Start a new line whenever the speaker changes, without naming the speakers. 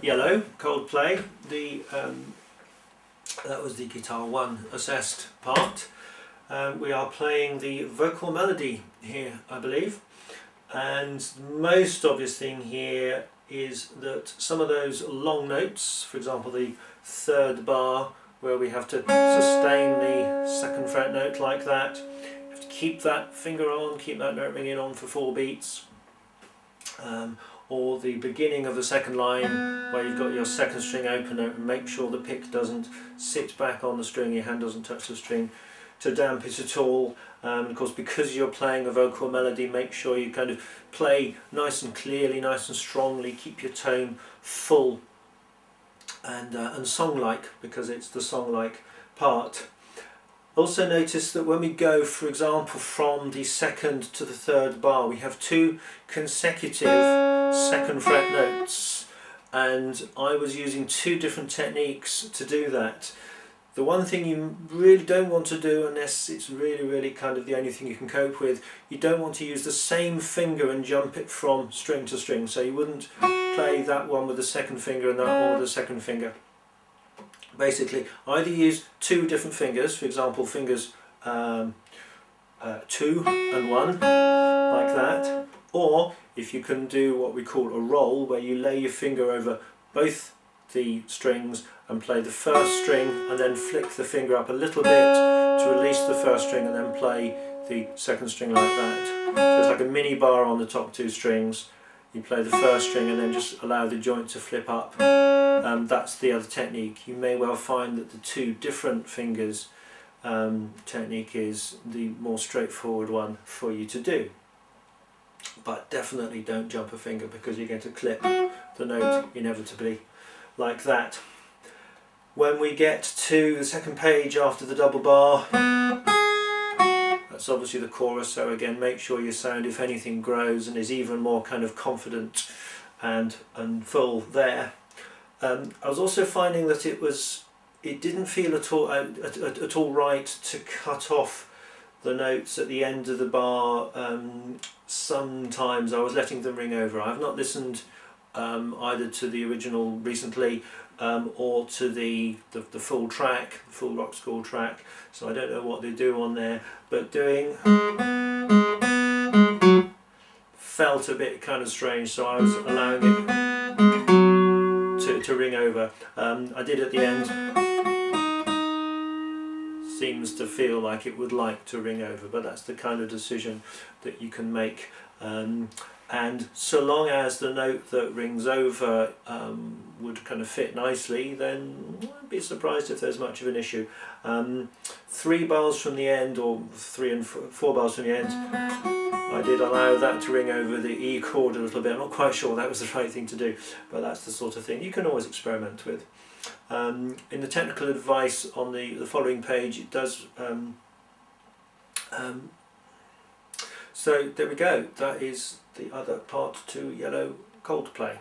Yellow, Coldplay. That was the Guitar 1 assessed part. We are playing the vocal melody here, I believe, and the most obvious thing here is that some of those long notes, for example the third bar where we have to sustain the second fret note like that, you have to keep that finger on, keep that note ringing on for 4 beats. Or the beginning of the second line where you've got your second string open and make sure the pick doesn't sit back on the string, your hand doesn't touch the string to damp it at all. Of course, because you're playing a vocal melody, make sure you kind of play nice and clearly, nice and strongly, keep your tone full and song-like, because it's the song-like part. Also notice that when we go, for example, from the second to the third bar, we have 2 consecutive second fret notes, and I was using 2 different techniques to do that. The one thing you really don't want to do, unless it's really kind of the only thing you can cope with, you don't want to use the same finger and jump it from string to string. So you wouldn't play that one with the second finger and that one with the second finger. Basically, either use 2 different fingers, for example fingers 2 and 1, like that, or if you can do what we call a roll, where you lay your finger over both the strings and play the first string and then flick the finger up a little bit to release the first string and then play the second string like that. So it's like a mini bar on the top 2 strings. You play the first string and then just allow the joint to flip up. That's the other technique. You may well find that the 2 different fingers technique is the more straightforward one for you to do. But definitely don't jump a finger, because you're going to clip the note inevitably like that. When we get to the second page after the double bar, that's obviously the chorus, so again make sure your sound, if anything, grows and is even more kind of confident and full there. I was also finding that it didn't feel at all right to cut off the notes at the end of the bar. Sometimes I was letting them ring over. I've not listened either to the original recently or to the full track, the full Rockschool track, so I don't know what they do on there, but doing felt a bit kind of strange, so I was allowing it to ring over. I did at the end. Seems to feel like it would like to ring over, but that's the kind of decision that you can make. And so long as the note that rings over would kind of fit nicely, then I'd be surprised if there's much of an issue. 3 bars from the end, or 3 and 4 bars from the end, I did allow that to ring over the E chord a little bit. I'm not quite sure that was the right thing to do, but that's the sort of thing you can always experiment with. In the technical advice on the following page, it does so there we go, that is the other part to Yellow Coldplay.